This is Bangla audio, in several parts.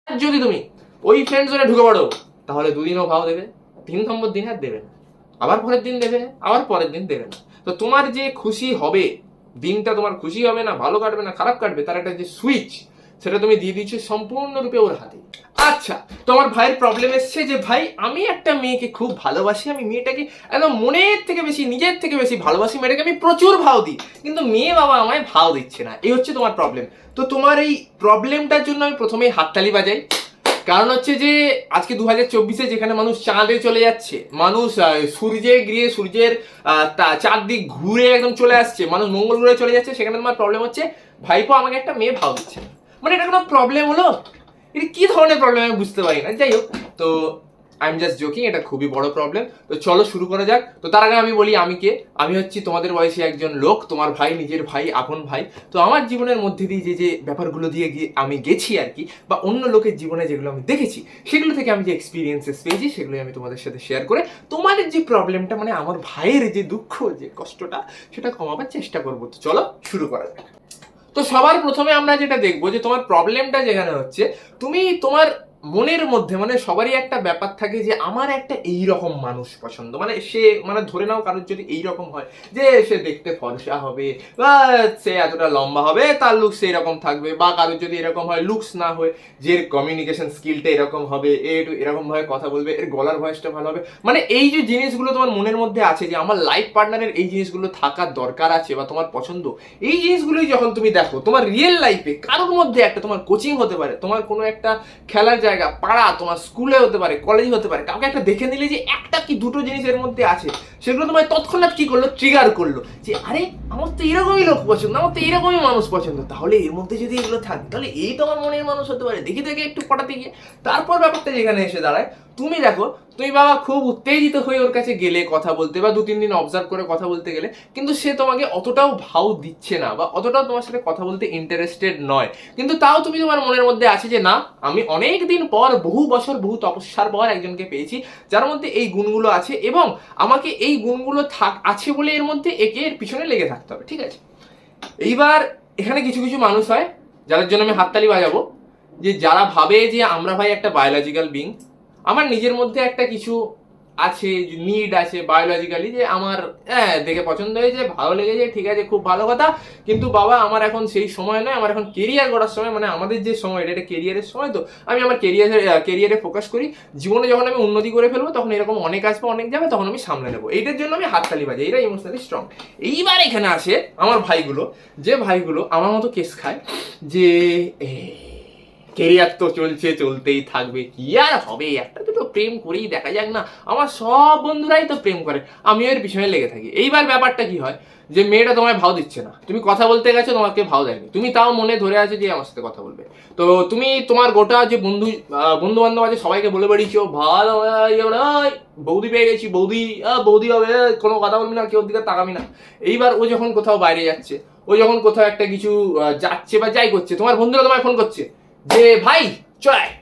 যদি তুমি ওই ফ্রেন্ড জোনে ঢুকে পড়ো তাহলে দুদিনও ভাও দেবে, 3 নম্বর দিন আর দেবে না, আবার পরের দিন দেবে, আবার পরের দিন দেবে না। তো তোমার যে খুশি হবে, দিনটা তোমার খুশি হবে না, ভালো কাটবে না খারাপ কাটবে, তার একটা যে সুইচ সেটা তুমি দিয়ে দিচ্ছ সম্পূর্ণরূপে ওর হাতে। আচ্ছা, তোমার ভাইয়ের প্রবলেম এসছে যে ভাই আমি একটা মেয়েকে খুব ভালোবাসি, আমি মেয়েটাকে একদম মনের থেকে বেশি, নিজের থেকে বেশি ভালোবাসি, মেয়েটাকে আমি প্রচুর ভাও দিই, কিন্তু মেয়ে বাবা আমায় ভাও দিচ্ছে না, এই হচ্ছে তোমার প্রবলেম। তো তোমার এই প্রবলেমটার জন্য আমি প্রথমেই হাততালি বাজাই। কারণ হচ্ছে যে আজকে 2024-এ যেখানে মানুষ চাঁদে চলে যাচ্ছে, মানুষ সূর্যে গিয়ে সূর্যের চারদিক ঘুরে একদম চলে আসছে, মানুষ মঙ্গল গ্রহে চলে যাচ্ছে, সেখানে তোমার প্রবলেম হচ্ছে ভাইপো আমাকে একটা মেয়ে ভাও দিচ্ছে না। মানে এটা কোনো প্রবলেম হলো? এটা কি ধরনের প্রবলেম আমি বুঝতে পারি না। যাই হোক, তো আই এম জাস্ট জোকিং, এটা খুবই বড় প্রবলেম। তো চলো শুরু করা যাক। তো তার আগে আমি বলি আমি কে। আমি হচ্ছি তোমাদের বয়সী একজন লোক, তোমার ভাই, নিজের ভাই, আপন ভাই। তো আমার জীবনের মধ্যে দিয়ে যে যে ব্যাপারগুলো দিয়ে আমি গেছি আর কি, বা অন্য লোকের জীবনে যেগুলো আমি দেখেছি, সেগুলো থেকে আমি যে এক্সপিরিয়েন্সেস পেয়েছি সেগুলোই আমি তোমাদের সাথে শেয়ার করে তোমাদের যে প্রবলেমটা, মানে আমার ভাইয়ের যে দুঃখ, যে কষ্টটা, সেটা কমাবার চেষ্টা করবো। তো চলো শুরু করা যাক। তো সবার প্রথমে আমরা যেটা দেখবো যে তোমার প্রবলেমটা যেখানে হচ্ছে, তুমি তোমার মনের মধ্যে, মানে সবারই একটা ব্যাপার থাকে যে আমার একটা এই রকম মানুষ পছন্দ, মানে সে, মানে ধরে নাও কারোর যদি এই রকম হয় যে সে দেখতে ফর্সা হবে, বা সে এতটা লম্বা হবে, তার লুকস এরকম থাকবে, বা কারোর যদি এরকম হয় লুকস না হয়, যে কমিউনিকেশন স্কিলটা এরকম হবে, একটু এরকম ভাবে কথা বলবে, এর গলার ভয়েসটা ভালো হবে, মানে এই যে জিনিসগুলো তোমার মনের মধ্যে আছে যে আমার লাইফ পার্টনারের এই জিনিসগুলো থাকার দরকার আছে বা তোমার পছন্দ, এই জিনিসগুলোই যখন তুমি দেখো তোমার রিয়েল লাইফে কারোর মধ্যে, একটা তোমার কোচিং হতে পারে, তোমার কোনো একটা খেলার জায়গা, পাড়া, তোমার স্কুলে হতে পারে, কলেজে হতে পারে, কাউকে একটা দেখে নিলে যে একটা কি দুটো জিনিস এর মধ্যে আছে, সেগুলো তোমায় তৎক্ষণাৎ কি করলো, ট্রিগার করলো যে আরে আমার তো এরকমই লোক পছন্দ, আমার তো এরকমই মানুষ পছন্দ, তাহলে এর মধ্যে যদি এগুলো থাকে তাহলে এই তো আমার মনের মানুষ হতে পারে, দেখি দেখে একটু পটাতে গিয়ে। তারপর ব্যাপারটা যেখানে এসে দাঁড়ায়, তুমি দেখো তুমি বাবা খুব উত্তেজিত হয়ে ওর কাছে গেলে কথা বলতে, বা 2-3 দিন অবজার্ভ করে কথা বলতে গেলে, কিন্তু সে তোমাকে অতটাও ভাও দিচ্ছে না, বা অতটাও তোমার সাথে কথা বলতে ইন্টারেস্টেড নয়, কিন্তু তাও তুমি তোমার মনের মধ্যে আছে যে না, আমি অনেক দিন পর, বহু বছর, বহু তপস্যার পর একজনকে পেয়েছি যার মধ্যে এই গুণগুলো আছে, এবং আমাকে এই গুণগুলো আছে বলে এর মধ্যে একে এর পিছনে লেগে থাকতে হবে, ঠিক আছে? এইবার এখানে কিছু কিছু মানুষ হয় যাদের জন্য আমি হাততালি বাজাবো, যে যারা ভাবে যে আমরা ভাই একটা বায়োলজিক্যাল বিং, আমার নিজের মধ্যে একটা কিছু আছে, নিড আছে বায়োলজিক্যালি, যে আমার হ্যাঁ দেখে পছন্দ হয়েছে, ভালো লেগেছে, ঠিক আছে, খুব ভালো কথা, কিন্তু বাবা আমার এখন সেই সময় নয়, আমার এখন কেরিয়ার গড়ার সময়, মানে আমাদের যে সময়, এটা কেরিয়ারের সময়, তো আমি আমার কেরিয়ারে ফোকাস করি, জীবনে যখন আমি উন্নতি করে ফেলবো তখন এরকম অনেক আসবে, অনেক যাবে, তখন আমি সামলে নেবো, এইটার জন্য আমি হাততালি বাজাই, এরা ইমোশনালি স্ট্রং। এইবার এখানে আসে আমার ভাইগুলো, যে ভাইগুলো আমার মতো কেস খায়, যে কেরিয়ার তো চলছে, চলতেই থাকবে, কি আর হবে, একটা দুটো প্রেম করেই দেখা যাক না, আমার সব বন্ধুরাই তো প্রেম করে, আমিও এর পিছনে লেগে থাকি। এইবার ব্যাপারটা কি হয়, যে মেয়েটা তোমায় ভাও দিচ্ছে না, তুমি কথা বলতে গেছো, তোমাকে ভাও দেয়নি, তুমি তাও মনে ধরে আছো যে আমার সাথে কথা বলবে, তো তুমি তোমার গোটা যে বন্ধু বান্ধব আছে সবাইকে বলে বেরিয়েছো ভালো, বৌদি পেয়ে গেছি, বৌদি বৌদি হবে, কোনো কথা বলবি না, কেউ দিকে তাকাবি না। এইবার ও যখন কোথাও বাইরে যাচ্ছে, ও যখন কোথাও একটা কিছু যাচ্ছে বা যাই করছে, তোমার বন্ধুরা তোমায় ফোন করছে যে ভাই চলায়,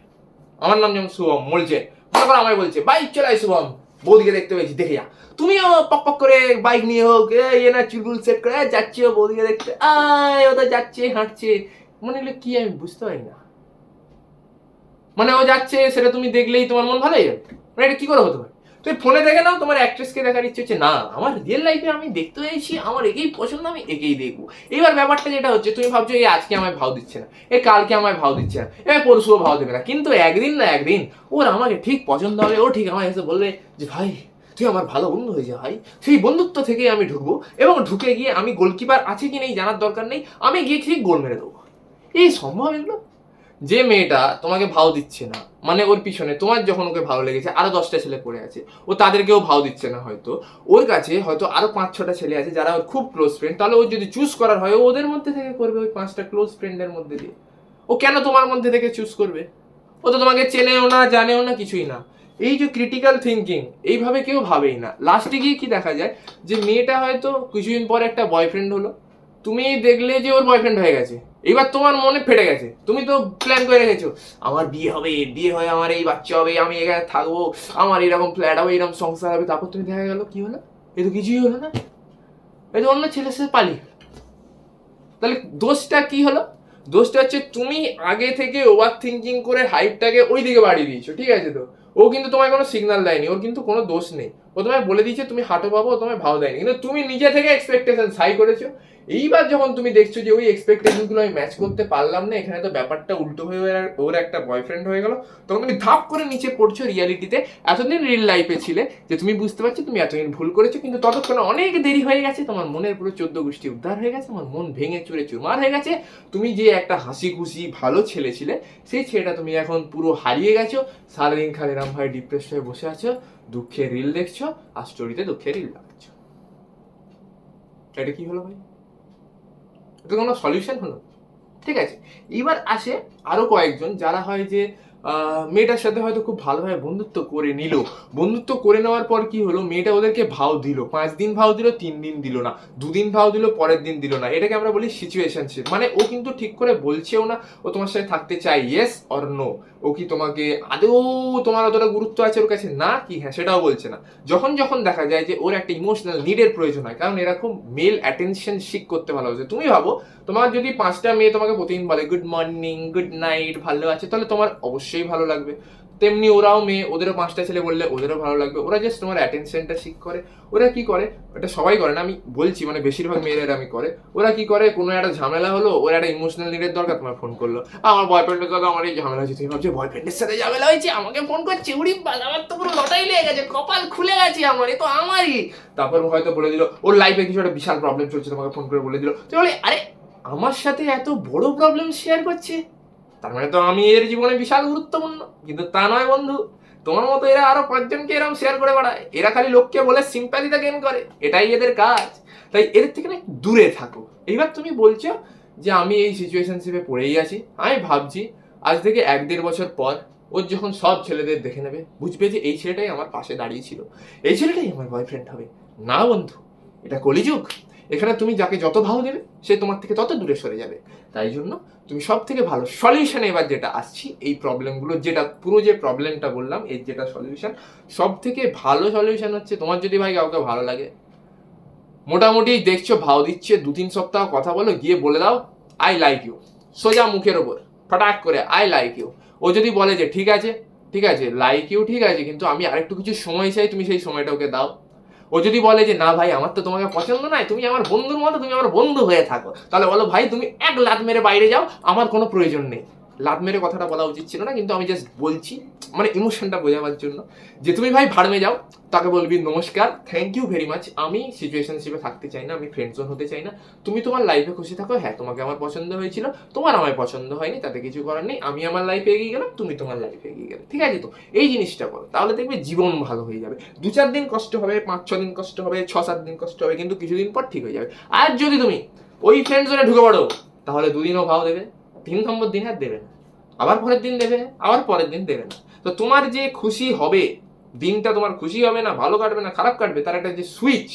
আমার নাম যেমন শুভম বলছে, মনে করো আমায় বলছে ভাই চলায় শুভম, বৌদিকে দেখতে পেয়েছি, দেখে যা, তুমিও পক পক করে বাইক নিয়ে হোক, এ না চুলগুল সেট করে যাচ্ছে বৌদিকে দেখতে, ও তো যাচ্ছে হাঁটছে, মনে হলো কি আমি বুঝতে পারি না, মানে ও যাচ্ছে সেটা তুমি দেখলেই তোমার মন ভালো হয়ে যাবে, মানে এটা কি করে হতে পারে? তুমি ফোনে দেখে নাও, তোমার অ্যাক্ট্রেসকে দেখার ইচ্ছে হচ্ছে, না আমার রিয়েল লাইফে আমি দেখতে চাইছি, আমার একেই পছন্দ, আমি একেই দেখবো। এইবার ব্যাপারটা যেটা হচ্ছে, তুমি ভাবছো এই আজকে আমায় ভাও দিচ্ছে না, এ কালকে আমায় ভাও দিচ্ছে না, এ পরশুও ভাও দেবে না, কিন্তু একদিন না একদিন ওর আমাকে ঠিক পছন্দ হবে, ও ঠিক আমায় এসে বলবে যে ভাই তুই আমার ভালো বন্ধু হয়ে যা ভাই, সেই বন্ধুত্ব থেকে আমি ঢুকবো, এবং ঢুকে গিয়ে আমি গোলকিপার আছে কি নেই জানার দরকার নেই, আমি গিয়ে ঠিক গোল মেরে দেবো। এই সম্ভব এগুলো? যে মেয়েটা তোমাকে ভাও দিচ্ছে না, মানে ওর পিছনে তোমার যখন ওকে ভালো লেগেছে আরো 10টা ছেলে পড়ে আছে, ও তাদেরকেও ভাও দিচ্ছে না, হয়তো ওর কাছে হয়তো আরো 5-6টা ছেলে আছে যারা ওর খুব ক্লোজ ফ্রেন্ড, তাহলে ও যদি চুজ করার হয় ও ওদের মধ্যে থেকে করবে, ওই 5টা ক্লোজ ফ্রেন্ডের মধ্যে দিয়ে। ও কেন তোমার মধ্যে থেকে চুজ করবে? ও তো তোমাকে চেনেও না, জানেও না, কিছুই না। এই যে ক্রিটিক্যাল থিঙ্কিং, এইভাবে কেউ ভাবেই না, লাস্টে গিয়ে কি দেখা যায়, যে মেয়েটা হয়তো কিছুদিন পর একটা বয়ফ্রেন্ড হলো, তুমি দেখলে যে ওর বয়ফ্রেন্ড হয়ে গেছে, এবার তোমার মনে ফেটে গেছে, তুমি তো প্ল্যান করে রেখেছো আমার বিয়ে হবে, বিয়ে হয়ে আমার এই বাচ্চা হবে, আমি এখানে থাকবো, আমার এরকম ফ্ল্যাট হবে, এরকম সংসার হবে, তারপর তুমি দেখা গেল কি হলো, এ তো কিছুই হলো না, এই তো অন্য ছেলের সাথে পালিয়ে। তাহলে দোষটা কি হলো? দোষটা হচ্ছে তুমি আগে থেকে ওভার থিঙ্কিং করে হাইপটাকে ওই দিকে বাড়িয়ে দিয়েছো, ঠিক আছে? তো ও কিন্তু তোমায় কোনো সিগন্যাল দেয়নি, ওর কিন্তু কোনো দোষ নেই। ও তোমায় বলে দিয়েছে তুমি হাঁটো পাবো, ও তোমায় ভাও দেয়নি, কিন্তু তুমি নিজে থেকে এক্সপেকটেশন হাই করেছো। এইবার যখন তুমি দেখছো যে ওই এক্সপেকটেশন গুলো আমি ম্যাচ করতে পারলাম না, এখানে তো ব্যাপারটা উল্টো হয়ে ওর একটা বয়ফ্রেন্ড হয়ে গেল, তখন তুমি ধাপ করে নিচে পড়ছো রিয়ালিটিতে। এতদিন রিয়েল লাইফে ছিলে যে তুমি বুঝতে পারছো তুমি এতদিন ভুল করেছো, কিন্তু ততক্ষণে অনেক দেরি হয়ে গেছে, তোমার মনের পুরো 14 গোষ্ঠী উদ্ধার হয়ে গেছে, তোমার মন ভেঙে চুরে চুরমার হয়ে গেছে। তুমি যে একটা হাসি খুশি ভালো ছেলে ছিলে, সেই ছেলেটা তুমি এখন পুরো হারিয়ে গেছো। সারাদিন খালি রাম ভাই ডিপ্রেস হয়ে বসে আছো, দুঃখের রিল দেখছো আর স্টোরিতে দুঃখের রিল লাগাচ্ছ। এটা কি হলো ভাই? এটা কোনো সলিউশন হলো? ঠিক আছে, এবার আসে আরো কয়েকজন যারা হয় যে মেয়েটার সাথে হয়তো খুব ভালোভাবে বন্ধুত্ব করে নিল। বন্ধুত্ব করে নেওয়ার পর কি হলো, মেয়েটা ওদেরকে ভাও দিল, 5 দিন ভাও দিল, 3 দিন দিল না, 2 দিন ভাও দিল, পরের দিন দিল না। এটাকে আমরা বলি সিচুয়েশনশিপ। মানে ও কিন্তু ঠিক করে বলছেও না ও তোমার সাথে থাকতে চায়, ইয়েস অর নো। ও কি তোমাকে আদৌ তোমার অতটা গুরুত্ব আছে ওর কাছে, না কি হ্যাঁ, সেটাও বলছে না। যখন যখন দেখা যায় যে ওর একটা ইমোশনাল নিডের প্রয়োজন হয়, কারণ এরকম মেল অ্যাটেনশন শিক করতে ভালোবাসে। তুমি ভাবো তোমার যদি 5টা মেয়ে তোমাকে প্রতিদিন বলে গুড মর্নিং, গুড নাইট, ভালো আছে, তাহলে তোমার অবশ্যই ভালো লাগবে। তেমনি ওরাও মেয়ে, ওদেরও 5টা ছেলে বললে ওদেরও ভালো লাগবে। ওরা জাস্ট তোমার অ্যাটেনশনটা শিক করে। ওরা কি করে, এটা সবাই করে না, আমি বলছি মানে বেশিরভাগ মেয়েরা আমি করে। ওরা কি করে, কোনো একটা ঝামেলা হলো, ওর একটা ইমোশনাল নিডের দরকার, তোমার ফোন করলো, আমার বয়ফ্রেন্ডের কথা, আমার এই ঝামেলা হয়েছে। তুমি ভাবছো বয়ফ্রেন্ডের সাথে ঝামেলা হয়েছে, আমাকে ফোন করছে, উড়ি বাল, আমার তো পুরো লটাই লেগে গেছে, কপাল খুলে গেছে আমার, এ তো আমারই। তারপর হয়তো বলে দিল ওর লাইফে কিছু একটা বিশাল প্রবলেম চলছে, তোমাকে ফোন করে বলে দিল। তুই বলে আরে আমার সাথে এত বড় প্রবলেম শেয়ার করছে, তার মানে তো আমি এর জীবনে বিশাল গুরুত্বপূর্ণ। কিন্তু তা নয় বন্ধু, তোমার মতো এরা আরো 5জনকে এরকম শেয়ার করে বেড়ায়। এরা খালি লোককে বলে সিম্প্যাথিটা গেইন করে, এটাই এদের কাজ। তাই এদের থেকে না দূরে থাকো। এইবার তুমি বলছো যে আমি এই সিচুয়েশনশিপে পড়েই আছি, আমি ভাবছি আজ থেকে 1-1.5 বছর পর ওর যখন সব ছেলেদের দেখে নেবে, বুঝবে যে এই ছেলেটাই আমার পাশে দাঁড়িয়েছিল, এই ছেলেটাই আমার বয়ফ্রেন্ড হবে। না বন্ধু, এটা কলিযুগ। এখানে তুমি যাকে যত ভালো দেবে সে তোমার থেকে তত দূরে সরে যাবে। তাই জন্য তুমি সব থেকে ভালো সলিউশন, এবার যেটা আসছি এই প্রবলেমগুলো, যেটা পুরো যে প্রবলেমটা বললাম এর যেটা সলিউশন, সব থেকে ভালো সলিউশন হচ্ছে তোমার যদি ভাই কাউকে ভালো লাগে, মোটামুটি দেখছো ভাও দিচ্ছে, 2-3 সপ্তাহ কথা বলো, গিয়ে বলে দাও আই লাইক ইউ, সোজা মুখের ওপর ফটাক করে আই লাইক ইউ। ও যদি বলে যে ঠিক আছে ঠিক আছে লাইক ইউ ঠিক আছে, কিন্তু আমি আরেকটু কিছু সময় চাই, তুমি সেই সময়টা ওকে দাও। ও যদি বলে যে না ভাই আমার তো তোমাকে পছন্দ নয়, তুমি আমার বন্ধুর মতো, তুমি আমার বন্ধু হয়ে থাকো, তাহলে বলো ভাই তুমি এক লাত মেরে বাইরে যাও, আমার কোনো প্রয়োজন নেই। লাত মেরে কথাটা বলা উচিত ছিল না, কিন্তু আমি জাস্ট বলছি মানে ইমোশনটা বোঝাবার জন্য, যে তুমি ভাই ভাড়মে যাও, তাকে বলবি নমস্কার, থ্যাংক ইউ ভেরি মাচ, আমি সিচুয়েশনশিপে থাকতে চাই না, আমি ফ্রেন্ড জোন হতে চাই না, তুমি তোমার লাইফে খুশি থাকো। হ্যাঁ তোমাকে আমার পছন্দ হয়েছিল, তোমার আমায় পছন্দ হয়নি, তাতে কিছু করার নেই, আমি আমার লাইফে এগিয়ে গেলাম, তুমি তোমার লাইফে এগিয়ে গেলে, ঠিক আছে? তো এই জিনিসটা করো, তাহলে দেখবে জীবন ভালো হয়ে যাবে। 2-4 দিন কষ্ট হবে, 5-6 দিন কষ্ট হবে, 6-7 দিন কষ্ট হবে, কিন্তু কিছুদিন পর ঠিক হয়ে যাবে। আর যদি তুমি ওই ফ্রেন্ড জোনে ঢুকে পড়ো, তাহলে 2 দিনও ভাও দেবে, 3 নম্বর দিন আর দেবে না, আবার পরের দিন দেবে, আবার পরের দিন দেবে না। তো তোমার যে খুশি হবে দিনটা, তোমার খুশি হবে না, ভালো কাটবে না খারাপ কাটবে, তার একটা যে সুইচ,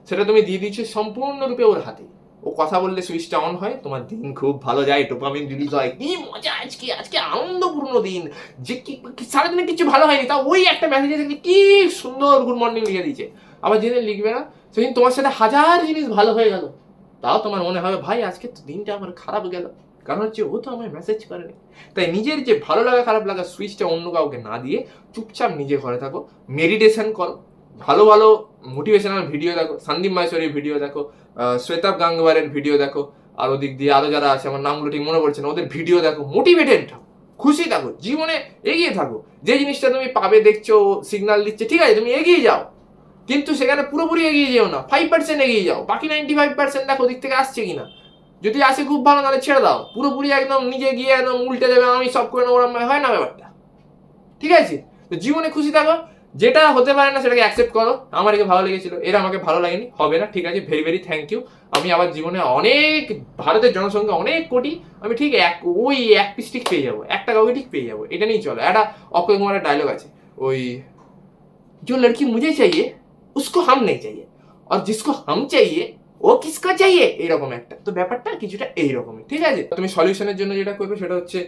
সেটা তুমি দিয়ে দিচ্ছ সম্পূর্ণরূপে ওর হাতে। ও কথা বললে সুইচটা অন হয়, তোমার দিন খুব ভালো যায়, ডোপামিন রিলিজ হয়, কি মজা, আজকে আজকে আনন্দপূর্ণ দিন, যে কি সারাদিনে কিছু ভালো হয়নি, তা ওই একটা মেসেজ এসে কি সুন্দর গুড মর্নিং লিখে দিয়েছে। আবার যেদিন লিখবে না সেদিন তোমার সাথে হাজার জিনিস ভালো হয়ে গেল, তাও তোমার মনে হবে ভাই আজকে তো দিনটা আমার খারাপ গেল, কারণ হচ্ছে ও তো আমায় মেসেজ করেনি। তাই নিজের যে ভালো লাগা খারাপ লাগা সুইচটা অন্য কাউকে না দিয়ে চুপচাপ নিজে ঘরে থাকো, মেডিটেশন করো, ভালো ভালো মোটিভেশনাল ভিডিও দেখো, সন্দীপ মাহেশ্বরীর ভিডিও দেখো, শ্বেতাব গাঙ্গওয়ারের ভিডিও দেখো, আর ওদিক দিয়ে আরো যারা আছে আমার নামগুলো ঠিক মনে পড়ছে না, ওদের ভিডিও দেখো, মোটিভেটেড থাকো, খুশি থাকো, জীবনে এগিয়ে থাকো। যে জিনিসটা তুমি পাবে দেখছো সিগন্যাল দিচ্ছে, ঠিক আছে তুমি এগিয়ে যাও, কিন্তু সেখানে পুরোপুরি এগিয়ে যেও না, 5% এগিয়ে যাও, বাকি 95% দেখো দিক থেকে আসছে কিনা। যদি আসে খুব ভালো, তাহলে ছেড়ে দাও, পুরোপুরি একদম নিজে গিয়ে একদম উল্টে দেবে, আমি সব করে নেবো, হয় না ব্যাপারটা, ঠিক আছে? তো জীবনে খুশি থাকো, যেটা হতে পারে না সেটাকে অ্যাকসেপ্ট করো, আমার একে ভালো লেগেছিল, এরা আমাকে ভালো লাগেনি, হবে না, ঠিক আছে, ভেরি ভেরি থ্যাংক ইউ। আমি আবার জীবনে অনেক, ভারতের জনসংখ্যা অনেক কোটি, আমি ঠিক ওই এক পিস ঠিক পেয়ে যাবো, একটা কাউকে ঠিক পেয়ে যাবো, এটা নিয়ে চলো। একটা অক্ষয় কুমারের ডায়লগ আছে, ওই जो लड़की मुझे चाहिए उसको हम नहीं चाहिए और जिसको हम चाहिए ও কিসকা চাইয়ে, এইরকম একটা। তো ব্যাপারটা কিছুটা এইরকমই, ঠিক আছে? তুমি সলিউশনের জন্য যেটা করবে সেটা হচ্ছে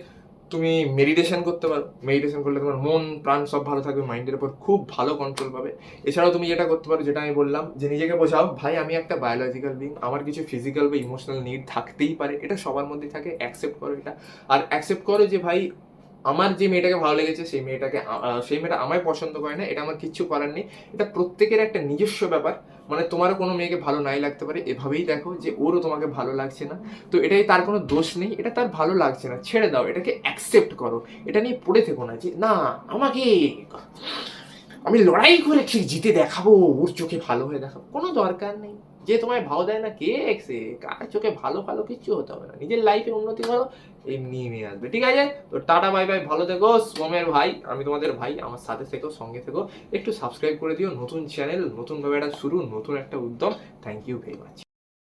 তুমি মেডিটেশন করতে পারো, মেডিটেশন করলে তোমার মন প্রাণ সব ভালো থাকবে, মাইন্ডের উপর খুব ভালো কন্ট্রোল পাবে। এছাড়াও তুমি যেটা করতে পারো, যেটা আমি বললাম, যে নিজেকে বোঝাও ভাই আমি একটা বায়োলজিক্যাল বিং, আমার কিছু ফিজিক্যাল বা ইমোশনাল নিড থাকতেই পারে, এটা সবার মধ্যে থাকে, অ্যাকসেপ্ট করো এটা। আর অ্যাকসেপ্ট করো যে ভাই আমার যে মেয়েটাকে ভালো লেগেছে সেই মেয়েটা আমায় পছন্দ করে না, এটা আমার কিচ্ছু করার নেই, এটা প্রত্যেকের একটা নিজস্ব ব্যাপার। মানে তোমারও কোনো মেয়েকে ভালো নাই লাগতে পারে, এভাবেই দেখো যে ওরও তোমাকে ভালো লাগছে না, তো এটাই তার কোনো দোষ নেই, এটা তার ভালো লাগছে না, ছেড়ে দাও, এটাকে অ্যাকসেপ্ট করো। এটা নিয়ে পড়ে থেকো না যে না আমাকে আমি লড়াই করে ঠিক জিতে দেখাবো, ওর চোখে ভালো হয়ে দেখাবো, কোনো দরকার নেই। যে তোমায় ভাও দেয় না কে এক্সে, কার চোখে ভালো ভালো কিচ্ছু হতে হবে না, নিজের লাইফে উন্নতি করো, এমনি নিয়ে আসবে। ঠিক আছে, তো টাটা বাই বাই, ভালো থেকো, সোমের ভাই, আমি তোমাদের ভাই, আমার সাথে থেকো, সঙ্গে থেকো, একটু সাবস্ক্রাইব করে দিও, নতুন চ্যানেল, নতুন ভাবে একটা শুরু, নতুন একটা উদ্যম। Thank you very much.